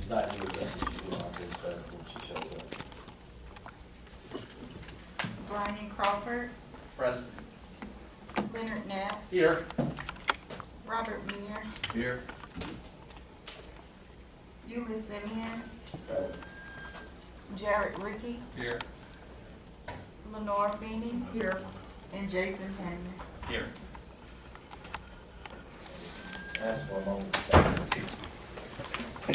She's not here, but she will not be present when she shows up. Brian Crawford, Present. Leonard Knapp, Here. Robert Muir, Here. Eula Simeon, Present. Jarrett Rickey, Here. Lenore Feeney, here, and Jason Henry. Here. Ask for a moment of silence. I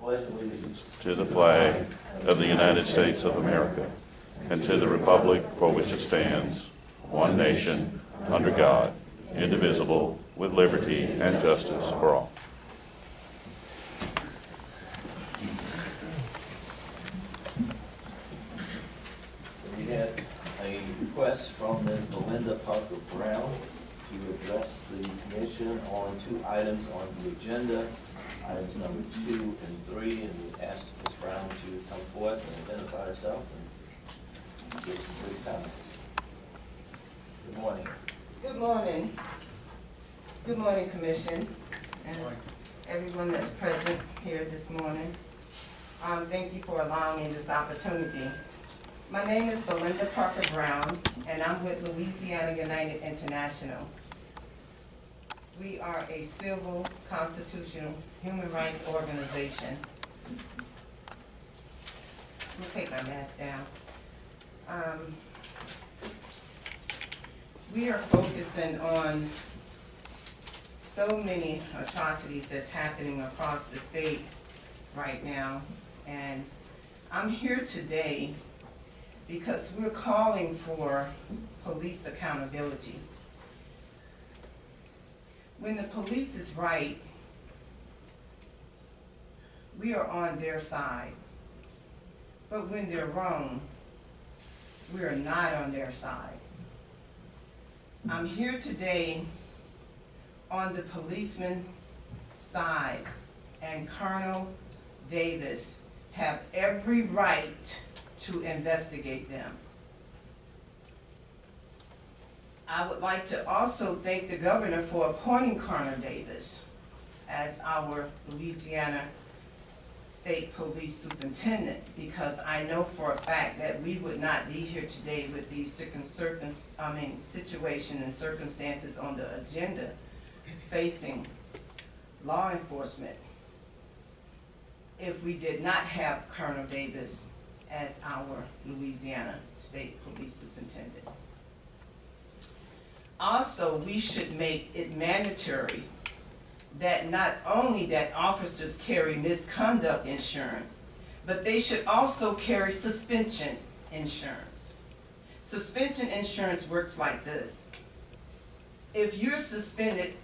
pledge allegiance to the flag of the United States of America, and to the republic for which it stands, one nation, under God, indivisible, with liberty and justice for all. We had a request from Ms. Belinda Parker Brown to address the commission on 2 items on the agenda, items number 2 and 3, and we asked Ms. Brown to come forward and identify herself and give some brief comments. Good morning. Good morning. Good morning, Commission, and everyone that's present here this morning. Thank you for allowing me this opportunity. My name is Belinda Parker Brown, and I'm with Louisiana United International. We are a civil, constitutional, human rights organization. Let me take my mask down. We are focusing on so many atrocities that's happening across the state right now, and I'm here today because we're calling for police accountability. When the police is right, we are on their side. But when they're wrong, we are not on their side. I'm here today on the policeman's side, and Colonel Davis have every right to investigate them. I would like to also thank the governor for appointing Colonel Davis as our Louisiana State Police Superintendent, because I know for a fact that we would not be here today with these situations and circumstances on the agenda facing law enforcement if we did not have Colonel Davis as our Louisiana State Police Superintendent. Also, we should make it mandatory that not only that officers carry misconduct insurance, but they should also carry suspension insurance. Suspension insurance works like this. If you're suspended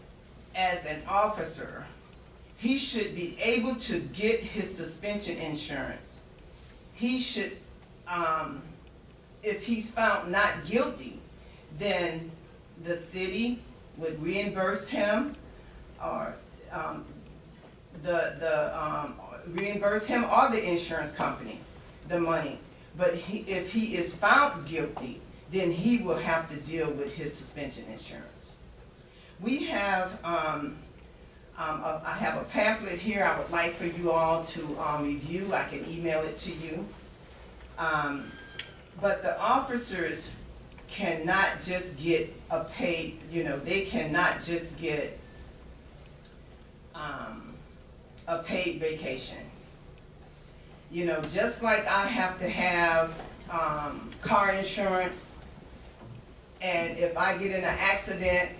as an officer, he should be able to get his suspension insurance. He should, if he's found not guilty, then the city would reimburse him, or reimburse him or the insurance company the money. But if he is found guilty, then he will have to deal with his suspension insurance. We have, I have a pamphlet here I would like for you all to review. I can email it to you. But the officers cannot just get a paid, they cannot just get a paid vacation. Just like I have to have car insurance, and if I get in an accident,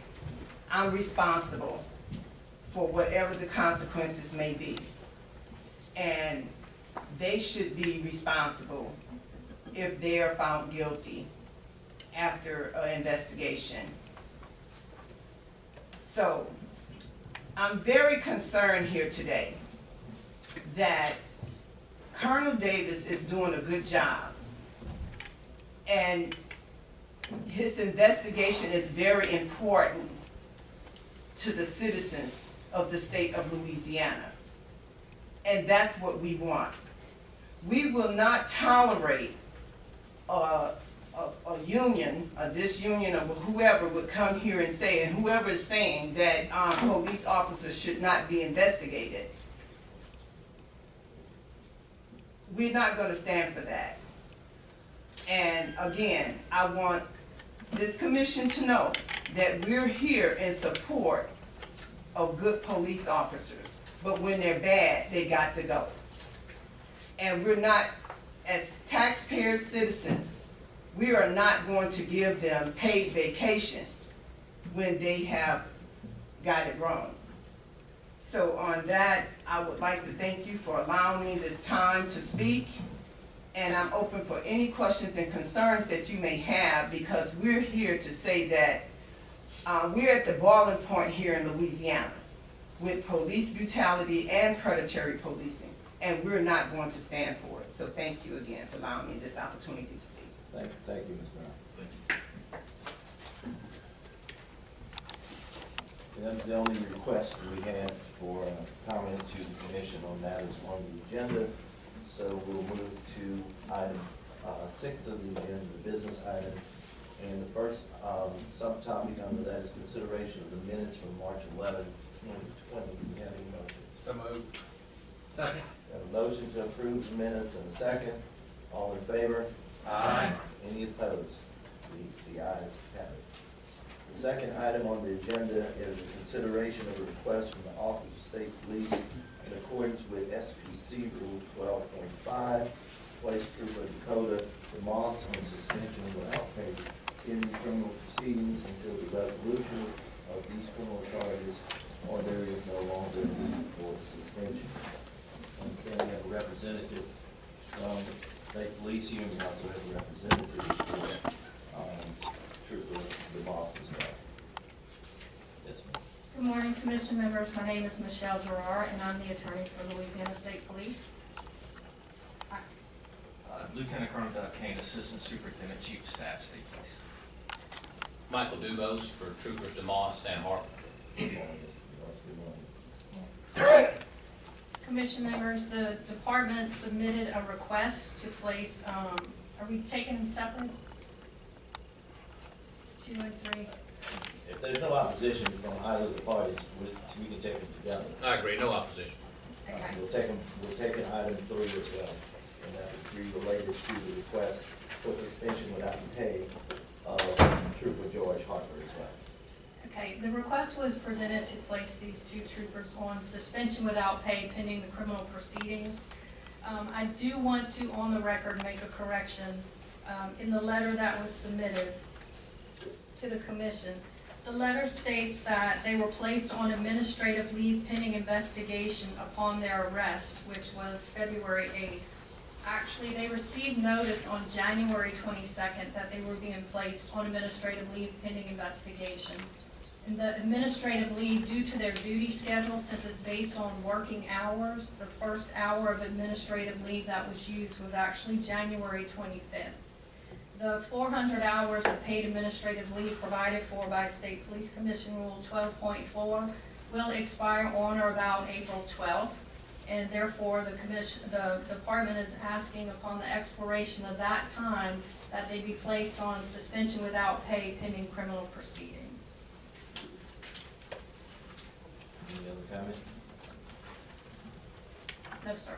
I'm responsible for whatever the consequences may be. And they should be responsible if they are found guilty after an investigation. So, I'm very concerned here today that Colonel Davis is doing a good job, and his investigation is very important to the citizens of the state of Louisiana. and that's what we want. We will not tolerate a union, this union or whoever would come here and say, and whoever is saying that police officers should not be investigated. We're not going to stand for that. And again, I want this commission to know that we're here in support of good police officers. But when they're bad, they got to go. And we're not, as taxpayer citizens, we are not going to give them paid vacation when they have got it wrong. So on that, I would like to thank you for allowing me this time to speak. And I'm open for any questions and concerns that you may have, because we're here to say that we're at the boiling point here in Louisiana with police brutality and predatory policing, and we're not going to stand for it. So thank you again for allowing me this opportunity to speak. Thank you, Ms. Brown. And that was the only request we had for comment to the commission on matters on the agenda. So we'll move to item 6 of the agenda, the business item. And the first subtopic under that is consideration of the minutes from March 11, 2020. Do we have any motions? So moved. Second. We have a motion to approve the minutes and a second. All in favor? Aye. Any opposed? The ayes have it. The second item on the agenda is a consideration of a request from the Office of State Police in accordance with Lspc Rule 12.5, place Trooper Dakota DeMoss on suspension without pay in criminal proceedings until the resolution of these criminal charges or there is no longer need for the suspension. I understand we have a representative from State Police here, and we also have a representative for Trooper DeMoss as well. Yes, ma'am. Good morning, Commission members. My name is Michelle Gerard, and I'm the attorney for Louisiana State Police. Lieutenant Colonel Doug Kane, Assistant Superintendent, Chief of Staff, State Police. Michael Dubose for Troopers DeMoss and Harper. Good morning. Good morning. Commission members, the department submitted a request to place, are we taking them separate? 2 and 3? If there's no opposition from either of the parties, we can take them together. I agree, no opposition. Okay. We're taking item 3 as well, and that would be related to the request for suspension without pay of Trooper George Harper as well. Okay, the request was presented to place these 2 troopers on suspension without pay pending the criminal proceedings. I do want to, on the record, make a correction. In the letter that was submitted to the commission, the letter states that they were placed on administrative leave pending investigation upon their arrest, which was February 8th. Actually, they received notice on January 22nd that they were being placed on administrative leave pending investigation. And the administrative leave, due to their duty schedule, since it's based on working hours, the first hour of administrative leave that was used was actually January 25th. The 400 hours of paid administrative leave provided for by State Police Commission Rule 12.4 will expire on or about April 12th, and therefore the department is asking upon the expiration of that time that they be placed on suspension without pay pending criminal proceedings. Any other comments? No, sir.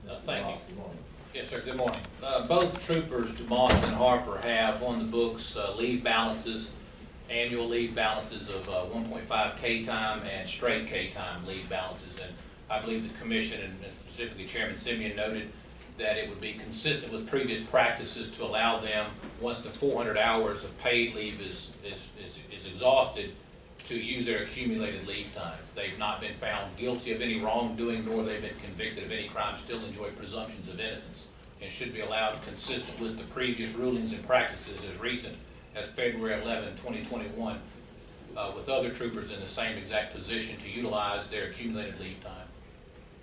Thank you. Good morning. Yes, sir, good morning. Both Troopers DeMoss and Harper have on the books leave balances, annual leave balances of 1.5 K time and straight K time leave balances. And I believe the commission, and specifically Chairman Simeon, noted that it would be consistent with previous practices to allow them, once the 400 hours of paid leave is exhausted, to use their accumulated leave time. They've not been found guilty of any wrongdoing, nor they've been convicted of any crime, still enjoy presumptions of innocence, and should be allowed consistent with the previous rulings and practices as recent as February 11, 2021, with other troopers in the same exact position to utilize their accumulated leave time.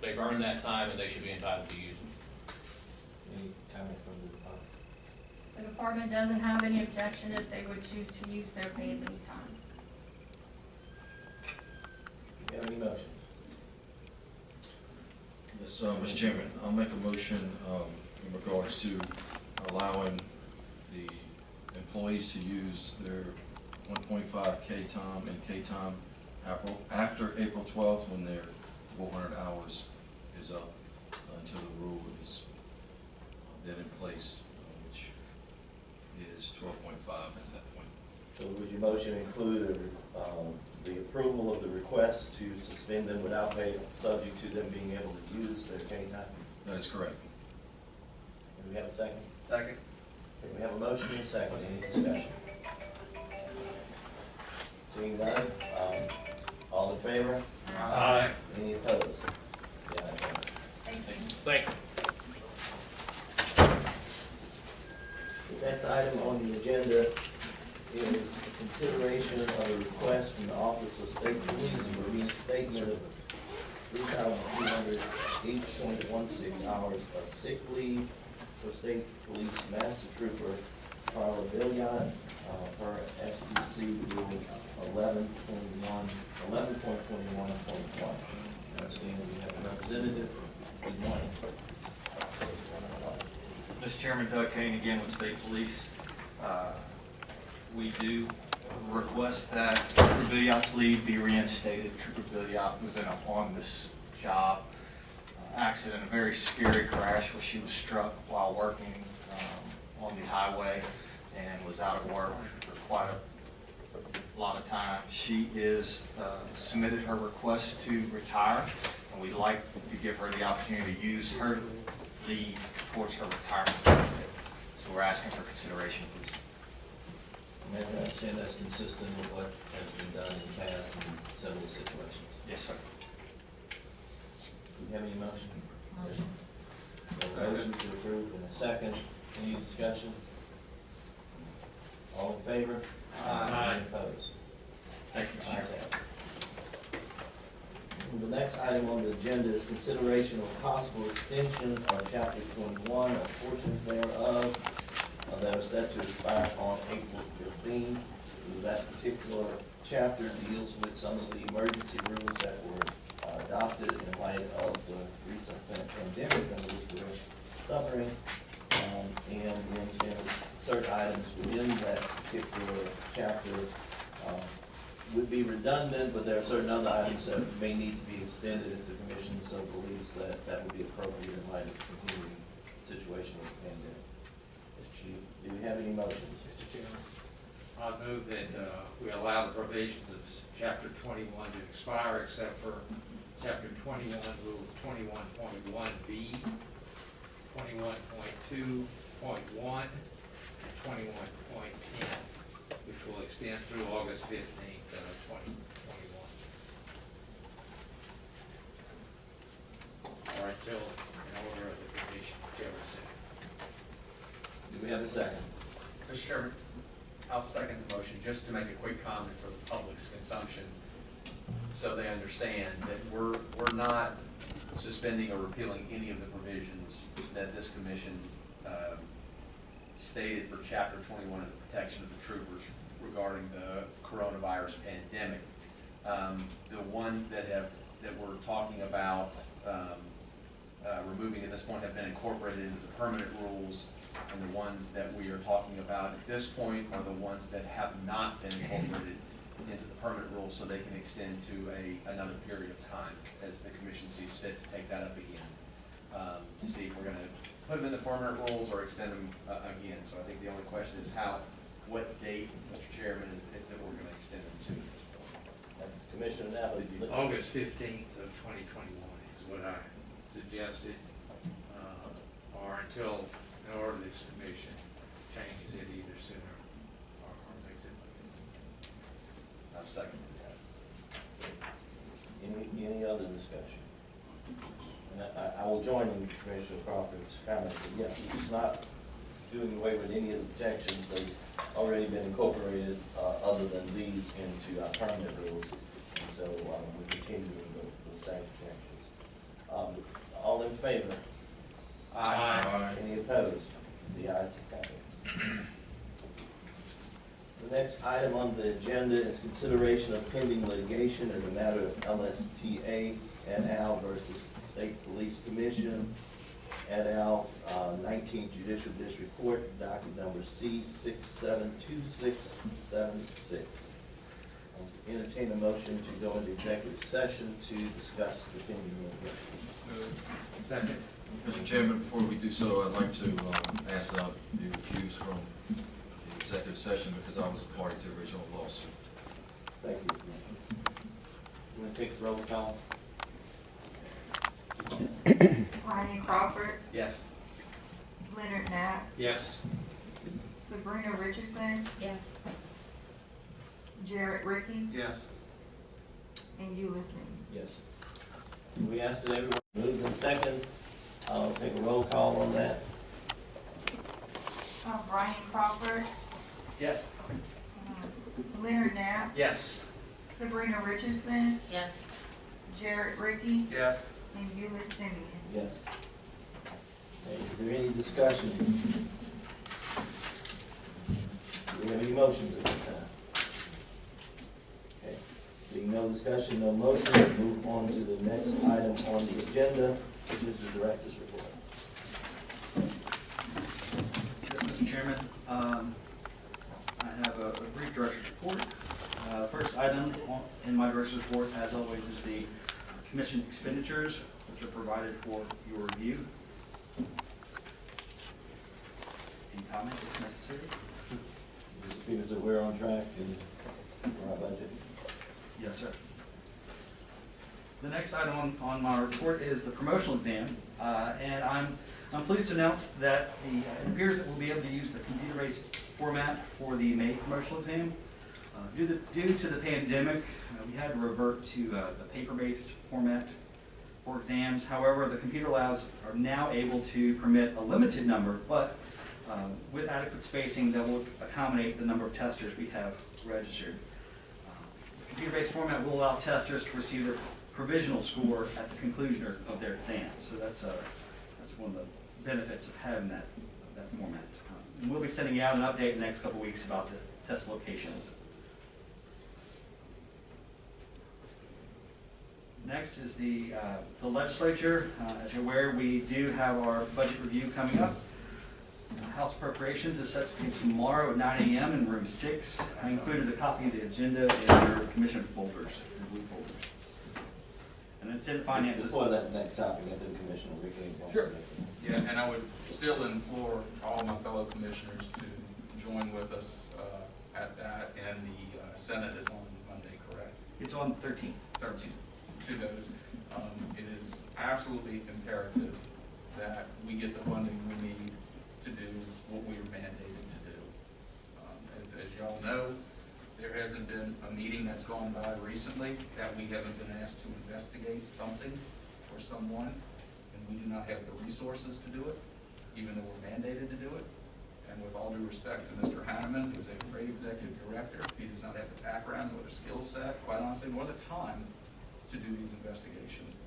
They've earned that time and they should be entitled to use it. Any comment from the department? The department doesn't have any objection if they would choose to use their paid leave time. Do you have any motion? Yes, Mr. Chairman, I'll make a motion in regards to allowing the employees to use their 1.5 K time and K time after April 12th, when their 400 hours is up, until the rule is then in place, which is 12.5 at that point. So would your motion include the approval of the request to suspend them without pay, subject to them being able to use their K time? That is correct. Do we have a second? Second. Okay, we have a motion and a second. Any discussion? Seeing none, all in favor? Aye. Any opposed? The ayes have it. Thank you. The next item on the agenda is consideration of a request from the Office of State Police for reinstatement of 3,208.16 hours of sick leave for State Police Master Trooper Carla Billion, per Lspc Rule 11.21.1. I understand we have a representative. Good morning. Mr. Chairman, Doug Kane again with State Police. We do request that Trooper Billion's leave be reinstated. Trooper Billion was in a on this job accident, a very scary crash where she was struck while working on the highway and was out of work for quite a lot of time. She is submitted her request to retire, and we'd like to give her the opportunity to use her leave towards her retirement benefit. So we're asking for consideration, please. And I understand that's consistent with what has been done in the past in several situations. Yes, sir. Do you have any motion? Motion. A motion to approve in a second. Any discussion? All in favor? Aye. Any opposed? Thank you, Mr. Ayes Chairman. have it. The next item on the agenda is consideration of possible extension of Chapter 21 or portions thereof that are set to expire on April 15. That particular chapter deals with some of the emergency rules that were adopted in light of the recent pandemic under which we're suffering. And we understand that certain items within that particular chapter would be redundant, but there are certain other items that may need to be extended if the commission so believes that that would be appropriate in light of the continuing situation with the pandemic. Do we have any motions? Mr. Chairman, I move that we allow the provisions of Chapter 21 to expire except for Chapter 21, Rules 21.1B, 21.2.1, and 21.10, which will extend through August 15th, 2021. Or until an order of the commission, whichever is second. Do we have a second? Mr. Chairman, I'll second the motion just to make a quick comment for the public's consumption, so they understand that we're not suspending or repealing any of the provisions that this commission stated for Chapter 21 of the protection of the troopers regarding the coronavirus pandemic. The ones that we're talking about removing at this point have been incorporated into the permanent rules, and the ones that we are talking about at this point are the ones that have not been incorporated into the permanent rules, so they can extend to another period of time as the commission sees fit to take that up again, to see if we're going to put them in the permanent rules or extend them again. So I think the only question is what date, Mr. Chairman, is that we're going to extend them to at this point. Commissioner Napoli. August 15th of 2021 is what I suggested, or until an order of this commission changes it either sooner or makes it later. I've seconded that. Any other discussion? And I will join in Commissioner Crawford's comments that yes, it's not doing away with any of the protections. They've already been incorporated, other than these, into our permanent rules. And so we're continuing the same protections. All in favor? Aye. Any opposed? The ayes have it. The Next item on the agenda is consideration of pending litigation in the matter of LSTA et al. Versus State Police Commission et al. 19th Judicial District Court, docket number C672676. Entertain a motion to go into executive session to discuss the pending litigation. Second. Mr. Chairman, before we do so, I'd like to ask that I be recused from the executive session because I was a party to the original lawsuit. Thank you. You want to take the roll call? Ryan Crawford, Yes. Leonard Knapp, Yes. Sabrina Richardson, Yes. Jared Ricky, Yes. and Ulysses. Yes. We ask that everyone move in second. I'll take a roll call on that. Ryan Crawford, Yes. Leonard Knapp, Yes. Sabrina Richardson, Yes. Jared Ricky, Yes. and Ulysses. Yes. Okay, is there any discussion? Do we have any motions at this time? Okay, being no discussion, no motion, we'll move on to the next item on the agenda, which is the director's report. Yes, Mr. Chairman, I have a brief director's report. First item in my director's report, as always, is the commission expenditures, which are provided for your review. Any comment if necessary? It appears that we're on track and for our budget. Yes, sir. The next item on my report is the promotional exam, and I'm pleased to announce that it appears that we'll be able to use the computer-based format for the May promotional exam. Due to the pandemic, we had to revert to the paper-based format for exams. However, the computer labs are now able to permit a limited number, but with adequate spacing that will accommodate the number of testers we have registered. The computer-based format will allow testers to receive their provisional score at the conclusion of their exam. So that's one of the benefits of having that format. And we'll be sending out an update in the next couple of weeks about the test locations. Next is the legislature. As you're aware, we do have our budget review coming up. House Appropriations is set to be tomorrow at 9 a.m. in room 6. I included a copy of the agenda in your commission folders, your blue folders. And then Senate Finance is... Before that next topic, I think Commissioner Ricky wants to make a- Yeah, and I would still implore all my fellow commissioners to join with us at that, and the Senate is on Monday, correct? It's on the 13th. 13th, to those. It is absolutely imperative that we get the funding we need to do what we are mandated to do. As y'all know, there hasn't been a meeting that's gone by recently that we haven't been asked to investigate something or someone, and we do not have the resources to do it, even though we're mandated to do it. And with all due respect to Mr. Hanneman, who's a great executive director, he does not have the background or the skill set, quite honestly, nor the time to do these investigations.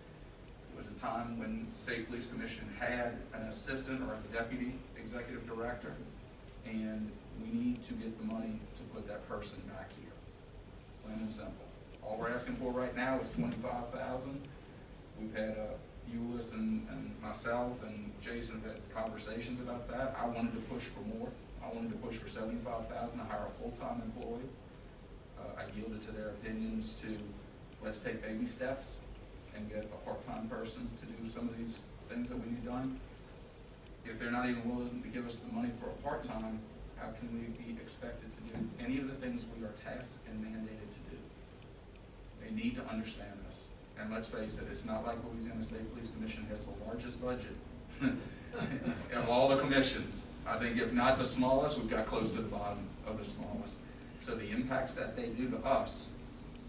It was a time when the State Police Commission had an assistant or a deputy executive director, and we need to get the money to put that person back here. Plain and simple. All we're asking for right now is $25,000. We've had Euless and myself and Jason have had conversations about that. I wanted to push for more. I wanted to push for $75,000 to hire a full-time employee. I yielded to their opinions to let's take baby steps and get a part-time person to do some of these things that we need done. If they're not even willing to give us the money for a part-time, how can we be expected to do any of the things we are tasked and mandated to do? They need to understand this. And let's face it, it's not like Louisiana State Police Commission has the largest budget of all the commissions. I think if not the smallest, we've got close to the bottom of the smallest. So the impacts that they do to us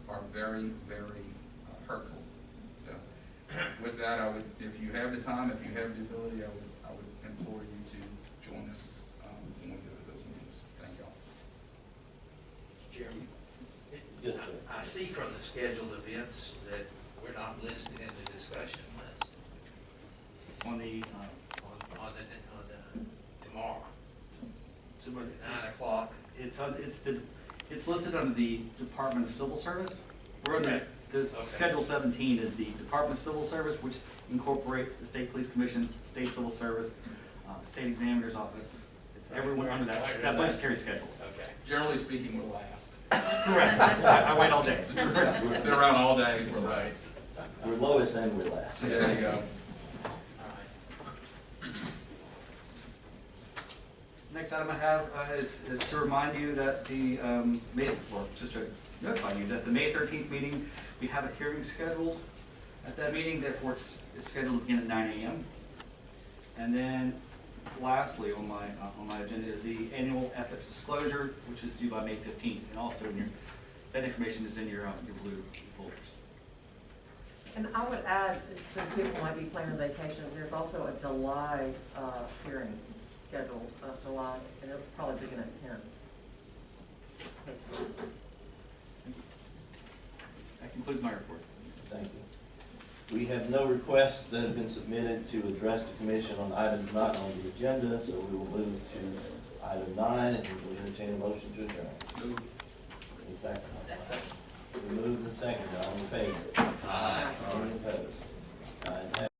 are very, very hurtful. So with that, I would, if you have the time, if you have the ability, I would implore you to join us when we go to those meetings. Thank y'all. Chairman, Yes, sir. I see from the scheduled events that we're not listed in the discussion list On the, on tomorrow, so what- at 9 o'clock. it's It's listed under the Department of Civil Service. We're under, Okay. this Okay. Schedule 17 is the Department of Civil Service, which incorporates the State Police Commission, State Civil Service, State Examiner's Office. It's everyone under that budgetary schedule. Okay. Generally speaking, we're last. Correct. I wait all day. We sit around all day, we're last. We're lowest and we're last. There you go. Next item I have is to remind you that the just to notify you that the May 13th meeting, we have a hearing scheduled at that meeting, therefore it's scheduled to begin at 9 a.m. And then lastly on my agenda is the annual ethics disclosure, which is due by May 15th, and also that information is in your blue folders. And I would add, since people might be planning vacations, there's also a July hearing scheduled, July, and it'll probably begin at 10. Thank you. That concludes my report. Thank you. We have no requests that have been submitted to address the commission on items not on the agenda, so we will move to item 9, and we will entertain a motion to adjourn. Move. Second. We moved and seconded. All in favor? Aye. Any opposed?